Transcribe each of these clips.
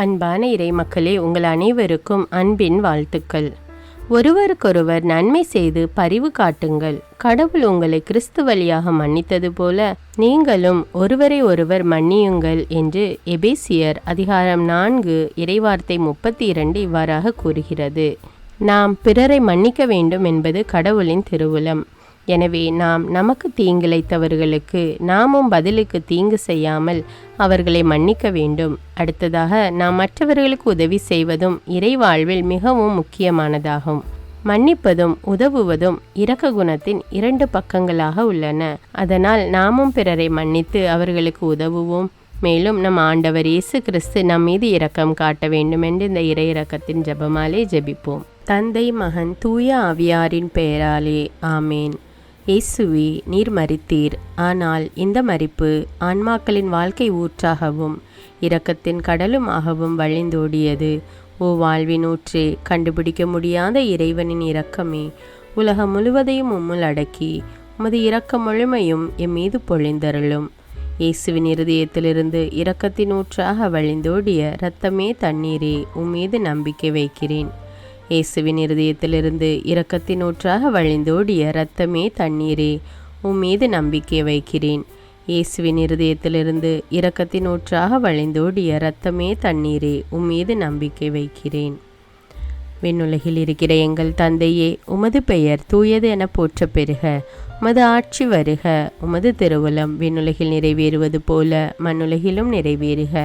அன்பான இறை மக்களே, உங்கள் அனைவருக்கும் அன்பின் வாழ்த்துக்கள். ஒருவருக்கொருவர் நன்மை செய்து பரிவு காட்டுங்கள். கடவுள் உங்களை கிறிஸ்து வழியாக மன்னித்தது போல நீங்களும் ஒருவரை ஒருவர் மன்னியுங்கள் என்று எபேசியர் அதிகாரம் 4 இறைவார்த்தை 32 இவ்வாறாக கூறுகிறது. நாம் பிறரை மன்னிக்க வேண்டும் என்பது கடவுளின் திருவுளம். எனவே நாம் நமக்கு தீங்கிழைத்தவர்களுக்கு நாமும் பதிலுக்கு தீங்கு செய்யாமல் அவர்களை மன்னிக்க வேண்டும். அடுத்ததாக, நாம் மற்றவர்களுக்கு உதவி செய்வதும் இறை வாழ்வில் மிகவும் முக்கியமானதாகும். மன்னிப்பதும் உதவுவதும் இரக்க குணத்தின் 2 பக்கங்களாக உள்ளன. அதனால் நாமும் பிறரை மன்னித்து அவர்களுக்கு உதவுவோம். மேலும் நம் ஆண்டவர் இயேசு கிறிஸ்து நம் மீது இரக்கம் காட்ட வேண்டும் என்று இந்த இறை இரக்கத்தின் ஜெபமாலே ஜெபிப்போம். தந்தை, மகன், தூய ஆவியாரின் பெயராலே ஆமேன். இயேசுவே, நீர் மரித்தீர். ஆனால் இந்த மரிப்பு ஆன்மாக்களின் வாழ்க்கை ஊற்றாகவும் இரக்கத்தின் கடலுமாகவும் வழிந்தோடியது. ஓ வாழ்வின் ஊற்றே, கண்டுபிடிக்க முடியாத இறைவனின் இரக்கமே, உலகம் முழுவதையும் உம்முள் அடக்கி உமது இரக்க முழுமையும் எம் மீது பொழிந்தருளும். இயேசுவின் இருதயத்திலிருந்து இரக்கத்தின் ஊற்றாக வழிந்தோடிய இரத்தமே தண்ணீரே, உம்மீது நம்பிக்கை வைக்கிறேன். இயேசுவின் இருதயத்திலிருந்து இரக்கத்தின் ஊற்றாக வழிந்தோடிய இரத்தமே தண்ணீரே, உம்மீது நம்பிக்கை வைக்கிறேன். இயேசுவின் இருதயத்திலிருந்து இரக்கத்தின் ஊற்றாக வழிந்தோடிய இரத்தமே தண்ணீரே, உம்மீது நம்பிக்கை வைக்கிறேன். விண்ணுலகில் இருக்கிற எங்கள் தந்தையே, உமது பெயர் தூயது என போற்ற பெறுக. உமது ஆட்சி வருக. உமது திருவுளம் விண்ணுலகில் நிறைவேறுவது போல மண்ணுலகிலும் நிறைவேறுக.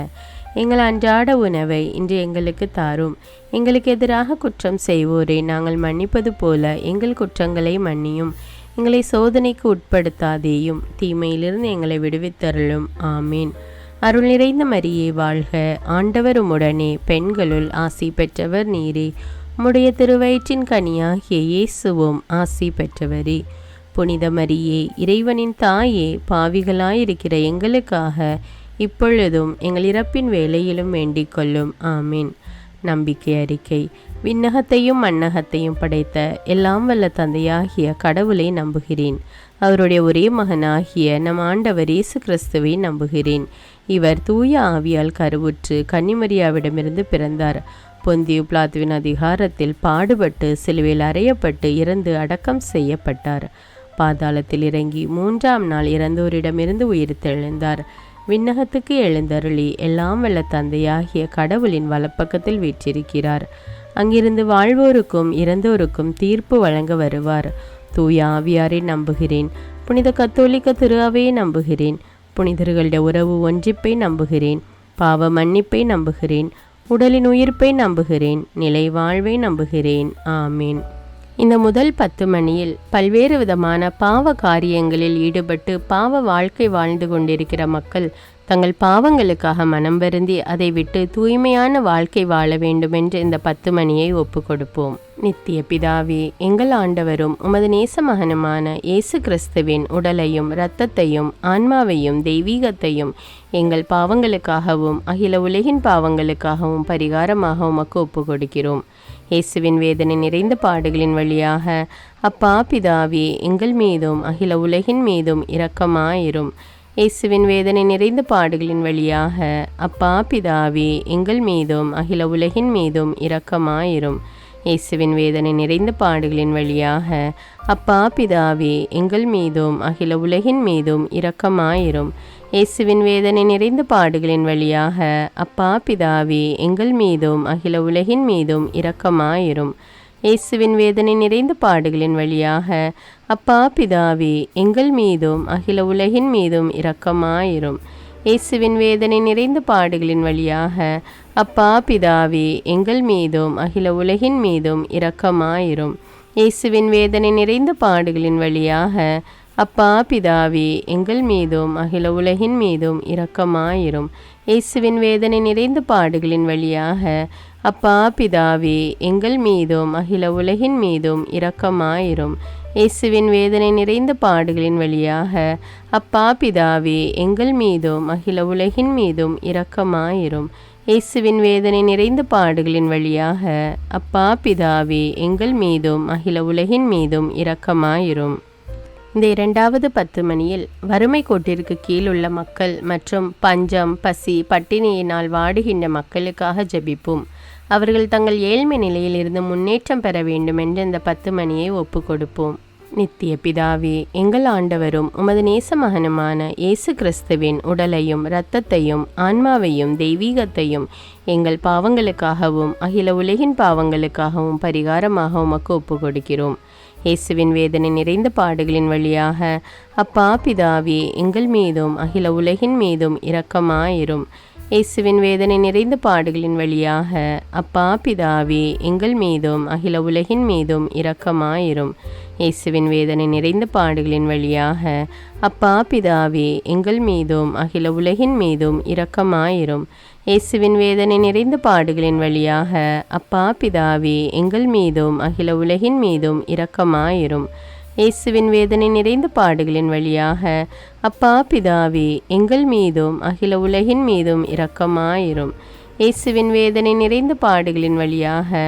எங்கள் அன்றாட உணவை இன்று எங்களுக்கு தாரும். எங்களுக்கு எதிராக குற்றம் செய்வோரை நாங்கள் மன்னிப்பது போல எங்கள் குற்றங்களை மன்னியும். எங்களை சோதனைக்கு உட்படுத்தாதேயும், தீமையிலிருந்து எங்களை விடுவித்தருளும். ஆமீன். அருள் நிறைந்த மரியே வாழ்க. ஆண்டவர் உம்முடனே, பெண்களுள் ஆசி பெற்றவர் நீரே. உம்முடைய திருவயிற்றின் கனியாகிய இயேசுவும் ஆசி பெற்றவரே. புனித மரியே, இறைவனின் தாயே, பாவிகளாயிருக்கிற எங்களுக்காக இப்பொழுதும் எங்கள் இறப்பின் வேளையிலும் வேண்டிக் கொள்ளும். ஆமீன். நம்பிக்கை அறிக்கை. விண்ணகத்தையும் மண்ணகத்தையும் படைத்த எல்லாம் வல்ல தந்தையாகிய கடவுளை நம்புகிறேன். அவருடைய ஒரே மகனாகிய நம் ஆண்டவர் இயேசு கிறிஸ்துவை நம்புகிறேன். இவர் தூய ஆவியால் கருவுற்று கன்னிமரியாவிடமிருந்து பிறந்தார். பொந்தியு பிலாத்துவின் அதிகாரத்தில் பாடுபட்டு சிலுவையில் அறையப்பட்டு இறந்து அடக்கம் செய்யப்பட்டார். பாதாளத்தில் இறங்கி 3ஆம் நாள் இறந்தோரிடமிருந்து உயிர்த்தெழுந்தார். விண்ணகத்துக்கு எழுந்தருளி எல்லாம் வல்ல தந்தையாகிய கடவுளின் வலப்பக்கத்தில் வீற்றிருக்கிறார். அங்கிருந்து வாழ்வோருக்கும் இறந்தோருக்கும் தீர்ப்பு வழங்க வருவார். தூய ஆவியாரை நம்புகிறேன். புனித கத்தோலிக்க திரு அவையை நம்புகிறேன். புனிதர்களுடைய உறவு ஒன்றிப்பை நம்புகிறேன். பாவ மன்னிப்பை நம்புகிறேன். உடலின் உயிர்ப்பை நம்புகிறேன். நிலை வாழ்வை நம்புகிறேன். ஆமீன். இந்த முதல் 10 மணியில் பல்வேறு விதமான பாவ காரியங்களில் ஈடுபட்டு பாவ வாழ்க்கை வாழ்ந்து கொண்டிருக்கிற மக்கள் தங்கள் பாவங்களுக்காக மனம் வருந்தி அதை விட்டு தூய்மையான வாழ்க்கை வாழ வேண்டுமென்று இந்த 10 மணியை ஒப்பு கொடுப்போம். நித்திய பிதாவே, எங்கள் ஆண்டவரும் உமது நேச மகனுமான இயேசு கிறிஸ்துவின் உடலையும் இரத்தத்தையும் ஆன்மாவையும் தெய்வீகத்தையும் எங்கள் பாவங்களுக்காகவும் அகில உலகின் பாவங்களுக்காகவும் பரிகாரமாக உமக்கு ஒப்பு கொடுக்கிறோம். இயேசுவின் வேதனை நிறைந்த பாடுகளின் வழியாக அப்பா பிதாவே, எங்கள் மீதும் அகில உலகின் மீதும் இரக்கமாயிரும். இயேசுவின் வேதனை நிறைந்த பாடுகளின் வழியாக அப்பா பிதாவே, எங்கள் மீதும் அகில உலகின் மீதும் இரக்கமாயிரும். இயேசுவின் வேதனை நிறைந்த பாடுகளின் வழியாக அப்பா பிதாவே, எங்கள் மீதும் அகில உலகின் மீதும் இரக்கமாயிரும். இயேசுவின் வேதனை நிறைந்த பாடுகளின் வழியாக அப்பா பிதாவே, எங்கள் மீதும் அகில உலகின் மீதும் இரக்கமாயிரும். இயேசுவின் வேதனை நிறைந்த பாடுகளின் வழியாக அப்பா பிதாவே, எங்கள் மீதும் அகில உலகின் மீதும் இரக்கமாயிரும். இயேசுவின் வேதனை நிறைந்த பாடுகளின் வழியாக அப்பா பிதாவே, எங்கள் மீதும் அகில உலகின் மீதும் இரக்கமாயிரும். இயேசுவின் வேதனை நிறைந்த பாடுகளின் வழியாக அப்பா பிதாவே, எங்கள் மீதும் அகில உலகின் மீதும் இரக்கமாயிரும். இயேசுவின் வேதனை நிறைந்த பாடுகளின் வழியாக அப்பா பிதாவே, எங்கள் மீதும் அகில உலகின் மீதும் இரக்கமாயிரும். இயேசுவின் வேதனை நிறைந்த பாடுகளின் வழியாக அப்பா பிதாவே, எங்கள் மீதும் அகில உலகின் மீதும் இரக்கமாயிரும். இயேசுவின் வேதனை நிறைந்த பாடுகளின் வழியாக அப்பா பிதாவே, எங்கள் மீதும் அகில உலகின் மீதும் இரக்கமாயிரும். இந்த இரண்டாவது 10 மணியில் வறுமை கோட்டிற்கு கீழ் உள்ள மக்கள் மற்றும் பஞ்சம், பசி, பட்டினியினால் வாடுகின்ற மக்களுக்காக ஜெபிப்போம். அவர்கள் தங்கள் ஏழ்மை நிலையில் இருந்து முன்னேற்றம் பெற வேண்டும் என்று இந்த 10 மணியை ஒப்பு கொடுப்போம். நித்திய பிதாவே, எங்கள் ஆண்டவரும் உமது நேச மகனுமான இயேசு கிறிஸ்துவின் உடலையும் இரத்தத்தையும் ஆன்மாவையும் தெய்வீகத்தையும் எங்கள் பாவங்களுக்காகவும் அகில உலகின் பாவங்களுக்காகவும் பரிகாரமாக உமக்கு ஒப்பு கொடுக்கிறோம். இயேசுவின் வேதனை நிறைந்த பாடுகளின் வழியாக அப்பா பிதாவே, எங்கள் மீதும் அகில உலகின் மீதும் இரக்கமாயிரும். இயேசுவின் வேதனை நிறைந்த பாடுகளின் வழியாக அப்பா பிதாவே, எங்கள் மீதும் அகில உலகின் மீதும் இரக்கமாயிரும். இயேசுவின் வேதனை நிறைந்த பாடுகளின் வழியாக அப்பா பிதாவே, எங்கள் மீதும் அகில உலகின் மீதும் இரக்கமாயிரும். இயேசுவின் வேதனை நிறைந்த பாடுகளின் வழியாக அப்பா பிதாவே, எங்கள் மீதும் அகில உலகின் மீதும் இரக்கமாயிரும். இயேசுவின் வேதனை நிறைந்த பாடுகளின் வழியாக அப்பா பிதாவே, எங்கள் மீதும் அகில உலகின் மீதும் இரக்கமாயிரும். இயேசுவின் வேதனை நிறைந்த பாடுகளின் வழியாக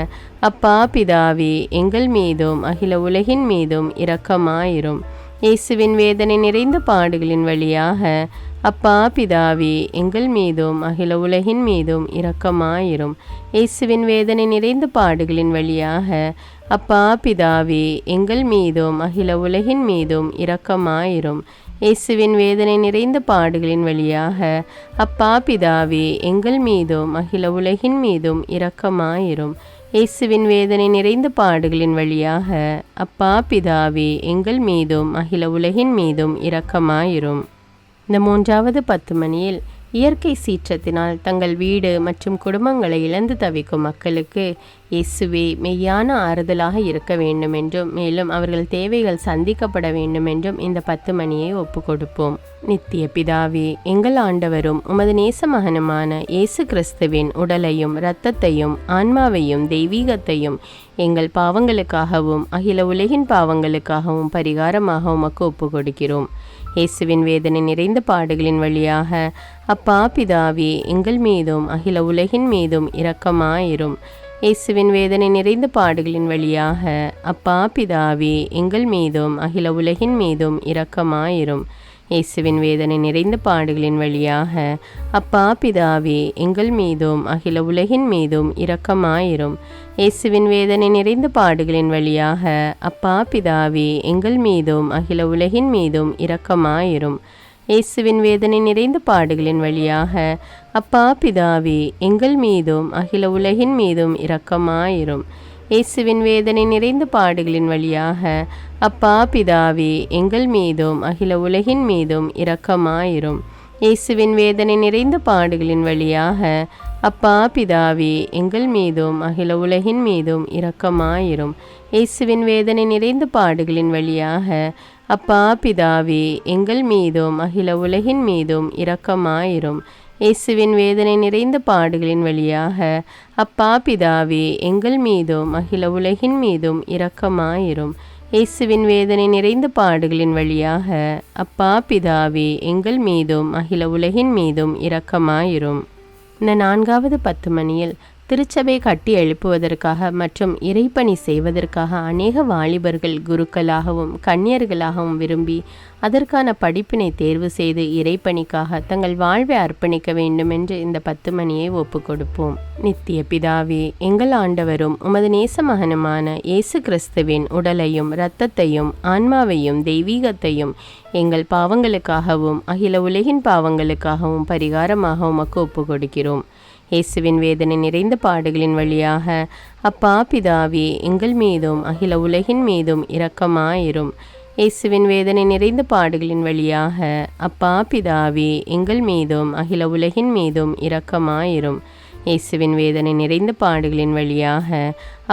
அப்பா பிதாவே, எங்கள் மீதும் அகில உலகின் மீதும் இரக்கமாயிரும். இயேசுவின் வேதனை நிறைந்த பாடுகளின் வழியாக அப்பா பிதாவே, எங்கள் மீதும் அகில உலகின் மீதும் இரக்கமாயிரும். இயேசுவின் வேதனை நிறைந்த பாடுகளின் வழியாக அப்பா பிதாவே, எங்கள் மீதும் அகில உலகின் மீதும் இரக்கமாயிரும். இயேசுவின் வேதனை நிறைந்த பாடுகளின் வழியாக அப்பா பிதாவே, எங்கள் மீதும் அகில உலகின் மீதும் இரக்கமாயிரும். இயேசுவின் வேதனை நிறைந்த பாடுகளின் வழியாக அப்பா பிதாவே, எங்கள் மீதும் அகில உலகின் மீதும் இரக்கமாயிரும். இந்த மூன்றாவது 10 மணியில் இயற்கை சீற்றத்தினால் தங்கள் வீடு மற்றும் குடும்பங்களை இழந்து தவிக்கும் மக்களுக்கு இயேசுவே மெய்யான ஆறுதலாக இருக்க வேண்டும் என்றும், மேலும் அவர்கள் தேவைகள் சந்திக்கப்பட வேண்டும் என்றும் இந்த 10 மணியை ஒப்பு கொடுப்போம். நித்திய பிதாவே, எங்கள் ஆண்டவரும் உமது நேச மகனுமான இயேசு கிறிஸ்துவின் உடலையும் இரத்தத்தையும் ஆன்மாவையும் தெய்வீகத்தையும் எங்கள் பாவங்களுக்காகவும் அகில உலகின் பாவங்களுக்காகவும் பரிகாரமாக உமக்கு ஒப்பு கொடுக்கிறோம். இயேசுவின் வேதனை நிறைந்த பாடுகளின் வழியாக அப்பா பிதாவே, எங்கள் மீதும் அகில உலகின் மீதும் இரக்கமாயிரும். இயேசுவின் வேதனை நிறைந்த பாடுகளின் வழியாக அப்பா பிதாவே, எங்கள் மீதும் அகில உலகின் மீதும் இரக்கமாயிரும். இயேசுவின் வேதனை நிறைந்த பாடுகளின் வழியாக அப்பா பிதாவே, எங்கள் மீதும் அகில உலகின் மீதும் இரக்கமாயிரும். இயேசுவின் வேதனை நிறைந்த பாடுகளின் வழியாக அப்பா பிதாவே, எங்கள் மீதும் அகில உலகின் மீதும் இரக்கமாயிரும். இயேசுவின் வேதனை நிறைந்த பாடுகளின் வழியாக அப்பா பிதாவே, எங்கள் மீதும் அகில உலகின் மீதும் இரக்கமாயிரும். இயேசுவின் வேதனை நிறைந்த பாடுகளின் வழியாக அப்பா பிதாவே, எங்கள் மீதும் அகில உலகின் மீதும் இரக்கமாயிரும். இயேசுவின் வேதனை நிறைந்த பாடுகளின் வழியாக அப்பா பிதாவே, எங்கள் மீதும் அகில உலகின் மீதும் இரக்கமாயிரும். இயேசுவின் வேதனை நிறைந்த பாடுகளின் வழியாக அப்பா பிதாவே, எங்கள் மீதும் அகில உலகின் மீதும் இரக்கமாயிரும். இயேசுவின் வேதனை நிறைந்த பாடுகளின் வழியாக அப்பா பிதாவே, எங்கள் மீதும் அகில உலகின் மீதும் இரக்கமாயிரும். இயேசுவின் வேதனை நிறைந்த பாடுகளின் வழியாக அப்பா பிதாவே, எங்கள் மீதும் அகில உலகின் மீதும் இரக்கமாயிரும். இந்த நான்காவது 10 மணியில் திருச்சபை கட்டி எழுப்புவதற்காக மற்றும் இறைப்பணி செய்வதற்காக அநேக வாலிபர்கள் குருக்களாகவும் கன்னியர்களாகவும் விரும்பி அதற்கான படிப்பினை தேர்வு செய்து இறைப்பணிக்காக தங்கள் வாழ்வை அர்ப்பணிக்க வேண்டும் என்று இந்த 10 மணியை ஒப்பு கொடுப்போம். நித்திய பிதாவே, எங்கள் ஆண்டவரும் உமது நேச மகனுமான இயேசு கிறிஸ்துவின் உடலையும் இரத்தத்தையும் ஆன்மாவையும் தெய்வீகத்தையும் எங்கள் பாவங்களுக்காகவும் அகில உலகின் பாவங்களுக்காகவும் பரிகாரமாக உமக்கு ஒப்பு கொடுக்கிறோம். இயேசுவின் வேதனை நிறைந்த பாடுகளின் வழியாக அப்பா பிதாவே, எங்கள் மீதும் அகில உலகின் மீதும் இரக்கமாயிரும். இயேசுவின் வேதனை நிறைந்த பாடுகளின் வழியாக அப்பா பிதாவே, எங்கள் மீதும் அகில உலகின் மீதும் இரக்கமாயிரும். இயேசுவின் வேதனை நிறைந்த பாடுகளின் வழியாக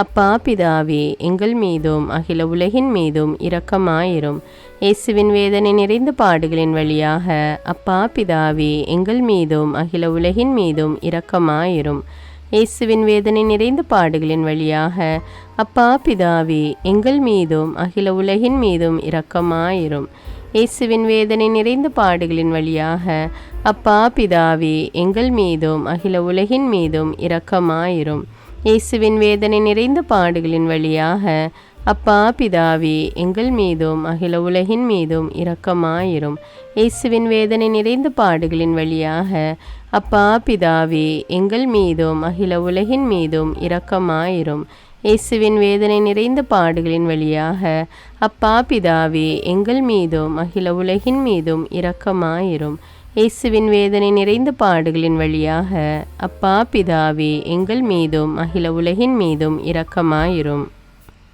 அப்பா பிதாவே, எங்கள் மீதும் அகில உலகின் மீதும் இரக்கமாயிரும். இயேசுவின் வேதனை நிறைந்த பாடுகளின் வழியாக அப்பா பிதாவே, எங்கள் மீதும் அகில உலகின் மீதும் இரக்கமாயிரும். இயேசுவின் வேதனை நிறைந்த பாடுகளின் வழியாக அப்பா பிதாவே, எங்கள் மீதும் அகில உலகின் மீதும் இரக்கமாயிரும். இயேசுவின் வேதனை நிறைந்த பாடுகளின் வழியாக அப்பா பிதாவே, எங்கள் மீதும் அகில உலகின் மீதும் இரக்கமாயிரும். இயேசுவின் வேதனை நிறைந்த பாடுகளின் வழியாக அப்பா பிதாவே, எங்கள் மீதும் அகில உலகின் மீதும் இரக்கமாயிரும். இயேசுவின் வேதனை நிறைந்த பாடுகளின் வழியாக அப்பா பிதாவே, எங்கள் மீதும் அகில உலகின் மீதும் இரக்கமாயிரும். இயேசுவின் வேதனை நிறைந்த பாடுகளின் வழியாக அப்பா பிதாவே, எங்கள் மீதும் அகில உலகின் மீதும் இரக்கமாயிரும். இயேசுவின் வேதனை நிறைந்த பாடுகளின் வழியாக அப்பா பிதாவே, எங்கள் மீதும் அகில உலகின் மீதும் இரக்கமாயிரும்.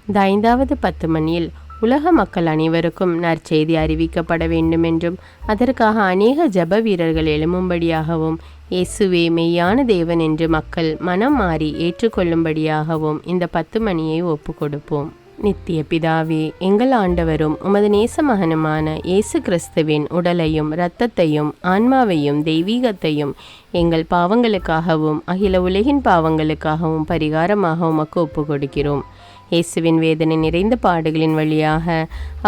இந்த 5வது 10 மணியில் உலக மக்கள் அனைவருக்கும் நற்செய்தி அறிவிக்கப்பட வேண்டுமென்றும் அதற்காக அநேக ஜெப வீரர்கள் எழும்பும்படியாகவும் இயேசுவே மெய்யான தேவன் என்று மக்கள் மனம் மாறி ஏற்றுக்கொள்ளும்படியாகவும் இந்த 10 மணியை ஒப்பு கொடுப்போம். நித்திய பிதாவே, எங்கள் ஆண்டவரும் உமது நேச மகனுமான இயேசு கிறிஸ்துவின் உடலையும் இரத்தத்தையும் ஆன்மாவையும் தெய்வீகத்தையும் எங்கள் பாவங்களுக்காகவும் அகில உலகின் பாவங்களுக்காகவும் பரிகாரமாக உமக்கு ஒப்பு கொடுக்கிறோம். இயேசுவின் வேதனை நிறைந்த பாடுகளின் வழியாக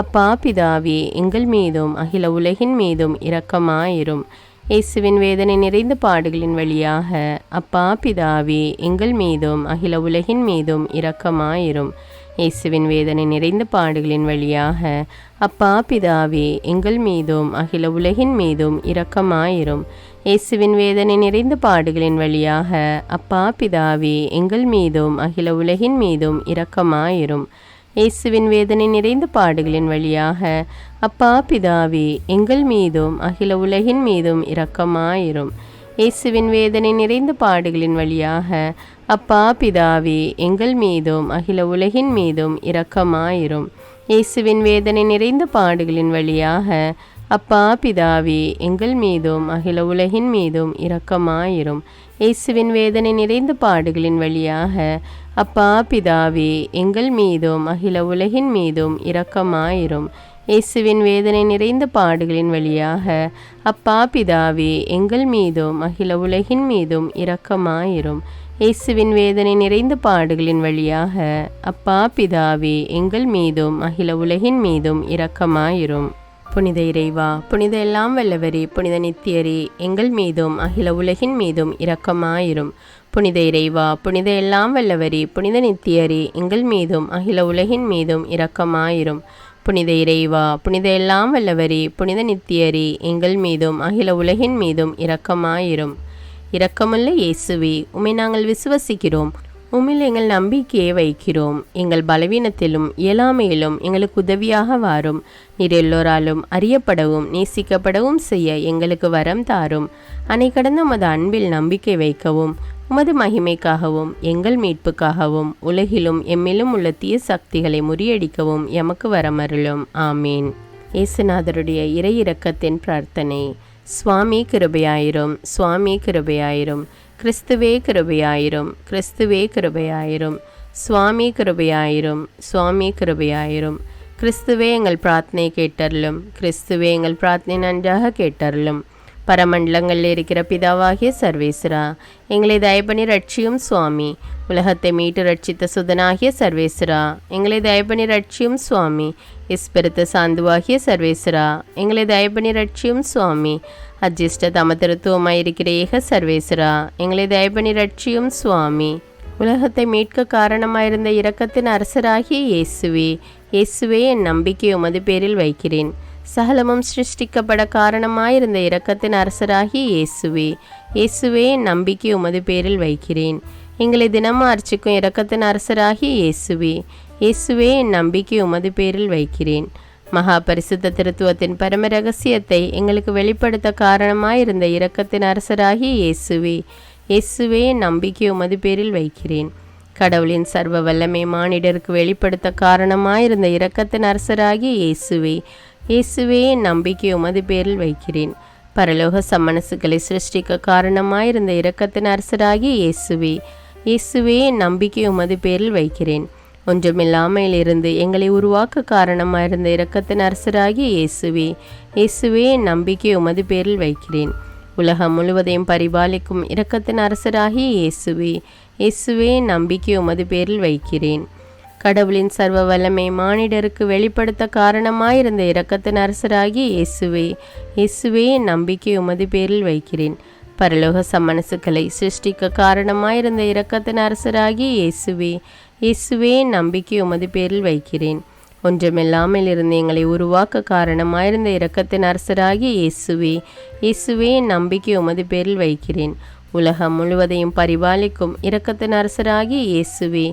அப்பா பிதாவே, எங்கள் மீதும் அகில உலகின் மீதும் இரக்கமாயிரும். இயேசுவின் வேதனை நிறைந்த பாடுகளின் வழியாக அப்பா பிதாவே, எங்கள் மீதும் அகில உலகின் மீதும் இரக்கமாயிரும். இயேசுவின் வேதனை நிறைந்த பாடுகளின் வழியாக அப்பா பிதாவே, எங்கள் மீதும் அகில உலகின் மீதும் இரக்கமாயிரும். இயேசுவின் வேதனை நிறைந்த பாடுகளின் வழியாக அப்பா பிதாவே, எங்கள் மீதும் அகில உலகின் மீதும் இரக்கமாயிரும். இயேசுவின் வேதனை நிறைந்த பாடுகளின் வழியாக அப்பா பிதாவே, எங்கள் மீதும் அகில உலகின் மீதும் இரக்கமாயிரும். இயேசுவின் வேதனை நிறைந்த பாடுகளின் வழியாக அப்பா பிதாவே, எங்கள் மீதும் அகில உலகின் மீதும் இரக்கமாயிரும். இயேசுவின் வேதனை நிறைந்த பாடுகளின் வழியாக அப்பா பிதாவே, எங்கள் மீதும் அகில உலகின் மீதும் இரக்கமாயிரும். இயேசுவின் வேதனை நிறைந்த பாடுகளின் வழியாக அப்பா பிதாவே, எங்கள் மீதும் அகில உலகின் மீதும் இரக்கமாயிரும். இயேசுவின் வேதனை நிறைந்த பாடுகளின் வழியாக அப்பா பிதாவே, எங்கள் மீதும் அகில உலகின் மீதும் இரக்கமாயிரும். இயேசுவின் வேதனை நிறைந்த பாடுகளின் வழியாக அப்பா பிதாவே, எங்கள் மீதும் அகில உலகின் மீதும் இரக்கமாயிரும். புனித இறைவா, புனித எல்லாம் வல்லவரே, புனித நித்தியரே, எங்கள் மீதும் அகில உலகின் மீதும் இரக்கமாயிரும். புனித இறைவா, புனித எல்லாம் வல்லவரே, புனித நித்தியரே, எங்கள் மீதும் அகில உலகின் மீதும் இரக்கமாயிரும். புனித இறைவா, புனித எல்லாம் வல்லவரே, புனித நித்தியரே, எங்கள் மீதும் அகில உலகின் மீதும் இரக்கமாயிரும். இரக்கமுள்ள இயேசுவே, உம்மை நாங்கள் விசுவசிக்கிறோம், உம்மில் எங்கள் நம்பிக்கையை வைக்கிறோம். எங்கள் பலவீனத்திலும் இயலாமையிலும் எங்களுக்கு உதவியாக வாரும். நீர் எல்லோராலும் அறியப்படவும் நேசிக்கப்படவும் செய்ய எங்களுக்கு வரம் தாரும். அணை கடந்த உமது அன்பில் நம்பிக்கை வைக்கவும் உமது மகிமைக்காகவும் எங்கள் மீட்புக்காகவும் உலகிலும் எம்மிலும் உள்ள தீய சக்திகளை முறியடிக்கவும் எமக்கு வரமருளும். ஆமீன். இயேசுநாதருடைய இறை இரக்கத்தின் பிரார்த்தனை. சுவாமி கிருபையாயிரும், சுவாமி கிருபையாயிரும், கிறிஸ்துவே கிருபையாயிரும், கிறிஸ்துவே கிருபையாயிரும், சுவாமி கிருபையாயிரும், சுவாமி கிருபையாயிரும். கிறிஸ்துவே எங்கள் பிரார்த்தனை கேட்டருளும், கிறிஸ்துவே எங்கள் பிரார்த்தனை நன்றாக கேட்டருளும். பரமண்டலங்களில் இருக்கிற பிதாவாகிய சர்வேஸ்வரா, எங்களை தயபணி ரட்சியும் சுவாமி. உலகத்தை மீட்டு ரட்சித்த சுதனாகிய சர்வேஸ்வரா, எங்களை தயபணி ரட்சியும் சுவாமி. இஸ்பெருத்த சாந்துவாகிய சர்வேஸ்வரா, எங்களை தயபணி ரட்சியும் சுவாமி. அஜிஷ்ட தமதிருத்துவமாயிருக்கிற ஏக சர்வேஸ்வரா, எங்களை தயபணி ரட்சியும் சுவாமி. உலகத்தை மீட்க காரணமாயிருந்த இரக்கத்தின் அரசராகிய இயேசுவே, இயேசுவே என் நம்பிக்கை உமது பேரில் வைக்கிறேன். சகலமும் சிருஷ்டிக்கப்பட காரணமாயிருந்த இரக்கத்தின் அரசராகிய இயேசுவே, இயேசுவே என் நம்பிக்கை உமது பேரில் வைக்கிறேன். எங்களை தினமும் அர்ச்சிக்கும் இரக்கத்தின் அரசராகிய இயேசுவே, இயேசுவே என் நம்பிக்கை உமது பேரில் வைக்கிறேன். மகா பரிசுத்த திருத்துவத்தின் பரம ரகசியத்தை எங்களுக்கு வெளிப்படுத்த காரணமாயிருந்த இரக்கத்தின் அரசராகிய இயேசுவே, இயேசுவே என் நம்பிக்கை உமது பேரில் வைக்கிறேன். கடவுளின் சர்வ வல்லமை மானிடருக்கு வெளிப்படுத்த காரணமாயிருந்த இரக்கத்தின் அரசராகிய இயேசுவே, இயேசுவே என் நம்பிக்கை உமது பேரில் வைக்கிறேன். பரலோக சம்மனசுகளை சிருஷ்டிக்க காரணமாயிருந்த இரக்கத்தின் அரசராகிய இயேசுவே, இயேசுவே என் நம்பிக்கை உமது பேரில் வைக்கிறேன். ஒன்றுமில்லாமையிலிருந்து எங்களை உருவாக்க காரணமாயிருந்த இரக்கத்தின் அரசராகிய இயேசுவே, இயேசுவே என் நம்பிக்கை உமது பேரில் வைக்கிறேன். உலகம் முழுவதையும் பரிபாலிக்கும் இரக்கத்தின் அரசராகிய இயேசுவே, இயேசுவே என் நம்பிக்கை உமது பேரில் வைக்கிறேன். கடவுளின் சர்வ வல்லமை மானிடருக்கு வெளிப்படுத்த காரணமாயிருந்த இரக்கத்தின் அரசராகிய இயேசுவே, இயேசுவே என் நம்பிக்கை உமது பேரில் வைக்கிறேன். பரலோக சம்மனசுக்களை சிருஷ்டிக்க காரணமாயிருந்த இரக்கத்தின் அரசராகிய இயேசுவே, இயேசுவே நம்பிக்கை உமது பேரில் வைக்கிறேன். ஒன்றுமில்லாமல் இருந்து எங்களை உருவாக்க காரணமாயிருந்த இரக்கத்தின் அரசராகிய இயேசுவே, இயேசுவே நம்பிக்கை உமது பேரில் வைக்கிறேன். உலகம் முழுவதையும் பரிபாலிக்கும் இரக்கத்தின் அரசராகிய இயேசுவே,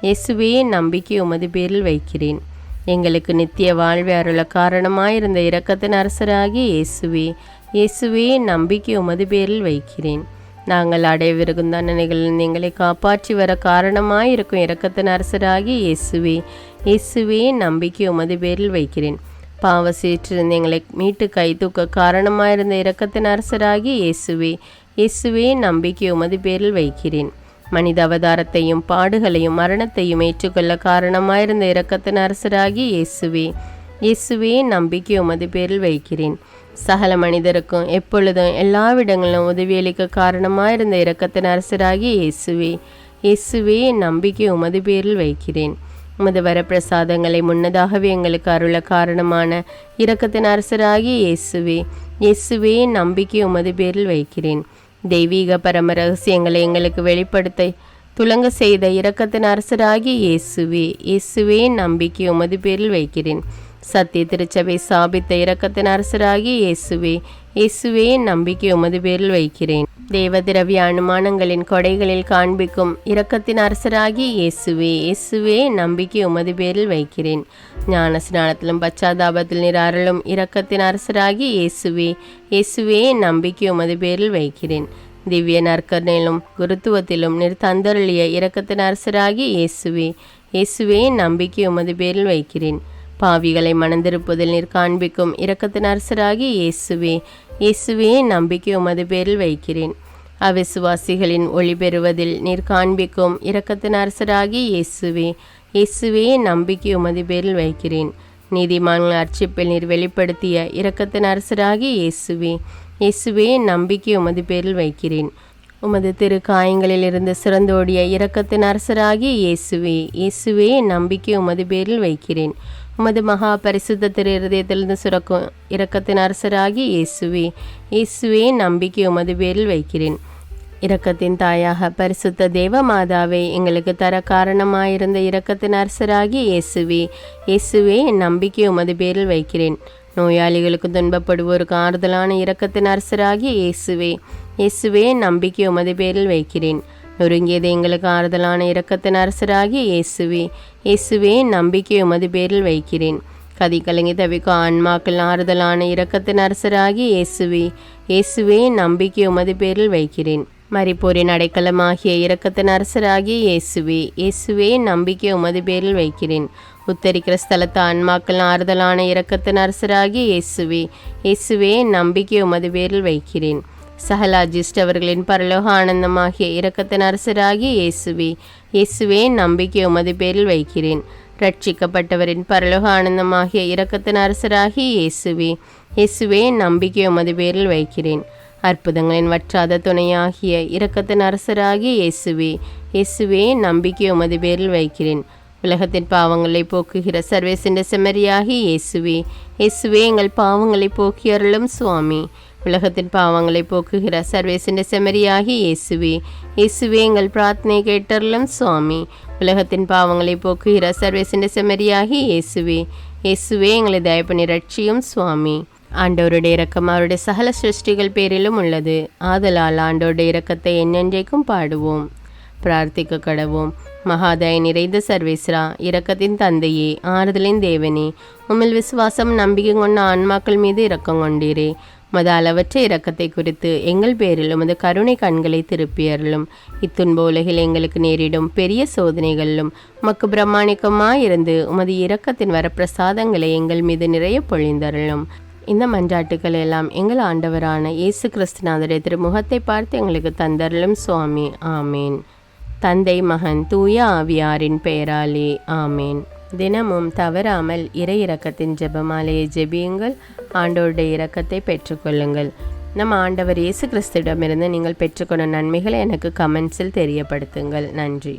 இயேசுவே நம்பிக்கை உமது பேரில் வைக்கிறேன். எங்களுக்கு நித்திய வாழ்வை அருள காரணமாயிருந்த இரக்கத்தின் அரசராகிய இயேசுவே, இயேசுவே நம்பிக்கை உமது பேரில் வைக்கிறேன். நாங்கள் அடையவிருக்கும் தண்டனைகளில் எங்களை காப்பாற்றி வர காரணமாயிருக்கும் இரக்கத்தின் அரசராகிய இயேசுவே, இயேசுவே நம்பிக்கை உமது பேரில் வைக்கிறேன். பாவ சீற்றிருந்து எங்களை மீட்டு கை தூக்க காரணமாயிருந்த இரக்கத்தின் அரசராகிய இயேசுவே, இயேசுவே நம்பிக்கை உமது பேரில் வைக்கிறேன். மனித அவதாரத்தையும் பாடுகளையும் மரணத்தையும் ஏற்றுக்கொள்ள காரணமாயிருந்த இரக்கத்தின் அரசராகிய இயேசுவே, இயேசுவே நம்பிக்கை உமது பேரில் வைக்கிறேன். சகல மனிதருக்கும் எப்பொழுதும் எல்லாவிடங்களிலும் உதவியளிக்க காரணமாயிருந்த இரக்கத்தின் அரசராகிய இயேசுவே, இயேசுவே நம்பிக்கை உமது பேரில் வைக்கிறேன். உமது வரப்பிரசாதங்களை முன்னதாகவே எங்களுக்கு அருள காரணமான இரக்கத்தின் அரசராகிய இயேசுவே, இயேசுவே நம்பிக்கை உமது பேரில் வைக்கிறேன். தெய்வீக பரம ரகசியங்களை எங்களுக்கு வெளிப்படுத்த துலங்க செய்த இரக்கத்தின் அரசராகிய இயேசுவே, இயேசுவே நம்பிக்கை உமது பேரில் வைக்கிறேன். சத்திய திருச்சபை சாபித்த இரக்கத்தின் அரசராகிய இயேசுவே, இயேசுவே நம்பிக்கை உமது பேரில் வைக்கிறேன். தேவ திரவிய அனுமானங்களின் கொடைகளில் காண்பிக்கும் இரக்கத்தின் அரசராகிய இயேசுவே, இயேசுவே நம்பிக்கை உமது பேரில் வைக்கிறேன். ஞான ஸ்நானத்திலும் பச்சாதாபத்தில் நீர் அருளும் இரக்கத்தின் அரசராகிய இயேசுவே, இயேசுவே நம்பிக்கை உமது பேரில் வைக்கிறேன். திவ்ய நற்கரணையிலும் குருத்துவத்திலும் நீர் தந்தருளிய இரக்கத்தின் அரசராகிய இயேசுவே, இயேசுவே நம்பிக்கை உமது பேரில் வைக்கிறேன். பாவிகளை மணந்திருப்பதில் நீர் காண்பிக்கும் இரக்கத்தின் அரசராகிய இயேசுவே, இயேசுவே நம்பிக்கை உமது பேரில் வைக்கிறேன். அவிசுவாசிகளின் ஒளி பெறுவதில் நீர் காண்பிக்கும் இரக்கத்தின் அரசராகிய இயேசுவே, இயேசுவே நம்பிக்கை உமது பேரில் வைக்கிறேன். நீதிமான்கள் அர்ச்சிப்பில் நீர் வெளிப்படுத்திய இரக்கத்தின் அரசராகிய இயேசுவே, இயேசுவே நம்பிக்கை உமது பேரில் வைக்கிறேன். உமது திரு காயங்களில் இருந்து சிறந்தோடிய இரக்கத்தின் அரசராகிய இயேசுவே, இயேசுவே நம்பிக்கை உமது பேரில் வைக்கிறேன். உமது மகா பரிசுத்த திரு இருதயத்திலிருந்து சுரக்கும் இரக்கத்தின் அரசராகிய இயேசுவே, இயேசுவே நம்பிக்கை உமது பேரில் வைக்கிறேன். இரக்கத்தின் தாயாக பரிசுத்த தேவ மாதாவை எங்களுக்கு தர காரணமாயிருந்த இரக்கத்தின் அரசராகிய இயேசுவே, இயேசுவே நம்பிக்கை உமது பேரில் வைக்கிறேன். நோயாளிகளுக்கு துன்பப்படுவோருக்கு ஆறுதலான இரக்கத்தின் அரசராகிய இயேசுவே, இயேசுவே நம்பிக்கை உமது பேரில் வைக்கிறேன். நொறுங்கியது எங்களுக்கு ஆறுதலான இரக்கத்தின் அரசராகிய இயேசுவே, இயேசுவே நம்பிக்கை உமது பேரில் வைக்கிறேன். கதி கலங்கி தவிக்கும் ஆன்மாக்கள் ஆறுதலான இரக்கத்தின் அரசராகிய இயேசுவே, இயேசுவே நம்பிக்கை உமது பேரில் வைக்கிறேன். மரிப்போரின் அடைக்கலமாகிய இரக்கத்தின் அரசராகிய இயேசுவே, இயேசுவே நம்பிக்கை உமது பேரில் வைக்கிறேன். உத்தரிக்கிற ஸ்தலத்து ஆன்மாக்கள் ஆறுதலான இரக்கத்தின் அரசராகிய இயேசுவே, இயேசுவே நம்பிக்கை உமது பேரில் வைக்கிறேன். சகல அஜிஷ்டவர்களின் பரலோக ஆனந்தமாகிய இரக்கத்தின் அரசராகிய இயேசுவே, இயேசுவே நம்பிக்கை உமது பேரில் வைக்கிறேன். ரட்சிக்கப்பட்டவரின் பரலோக ஆனந்தமாகிய இரக்கத்தின் அரசராகிய இயேசுவே, இயேசுவே நம்பிக்கை உமது பேரில் வைக்கிறேன். அற்புதங்களின் வற்றாத துணையாகிய இரக்கத்தின் அரசராகிய இயேசுவே, இயேசுவே நம்பிக்கை உமது பேரில் வைக்கிறேன். உலகத்தின் பாவங்களை போக்குகிற சர்வேசின்ற செம்மறியாகி இயேசுவே, இயேசுவே எங்கள் பாவங்களை போக்கி அருளும் சுவாமி. உலகத்தின் பாவங்களை போக்குகிற சர்வேசின்ற செம்மறியாகி இயேசுவே, இயேசுவே எங்கள் பிரார்த்தனை கேட்டருளும் சுவாமி. உலகத்தின் பாவங்களை போக்குகிற சர்வேசின்ற செம்மறியாகி இயேசுவே, இயேசுவே எங்களை தயப்பனி ரட்சியும் சுவாமி. ஆண்டவருடைய இரக்கம் அவருடைய சகல சிருஷ்டிகள் பேரிலும் உள்ளது. ஆதலால் ஆண்டவருடைய இரக்கத்தை என்னென்றைக்கும் பாடுவோம். பிரார்த்திக்க கடவோம். மகாதய நிறைந்த சர்வேஸ்வரா, இரக்கத்தின் தந்தையே, ஆறுதலின் தேவனே, உம்மில் விசுவாசம் நம்பிக்கை கொண்ட ஆன்மாக்கள் மீது இரக்கம் கொண்டீரே. உமது அளவற்ற இரக்கத்தை குறித்து எங்கள் பேரில் உமது கருணை கண்களை திருப்பியருளும். இத்துன்ப உலகில் எங்களுக்கு நேரிடும் பெரிய சோதனைகளிலும் உமக்கு பிரமாணிக்கமாயிருந்து உமது இரக்கத்தின் வரப்பிரசாதங்களை எங்கள் மீது நிறைய பொழிந்தருளும். இந்த மன்றாட்டுக்கள் எல்லாம் எங்கள் ஆண்டவரான இயேசு கிறிஸ்துநாதரை திருமுகத்தை பார்த்து எங்களுக்கு தந்தருளும் சுவாமி. ஆமேன். தந்தை, மகன், தூய ஆவியாரின் பெயராலே ஆமேன். தினமும் தவறாமல் இறை இரக்கத்தின் ஜெபமாலையை ஜெபியுங்கள். ஆண்டவருடைய இரக்கத்தை பெற்றுக்கொள்ளுங்கள். நம் ஆண்டவர் இயேசு கிறிஸ்துவிடமிருந்து நீங்கள் பெற்றுக்கொண்ட நன்மைகளை எனக்கு கமெண்ட்ஸில் தெரியப்படுத்துங்கள். நன்றி.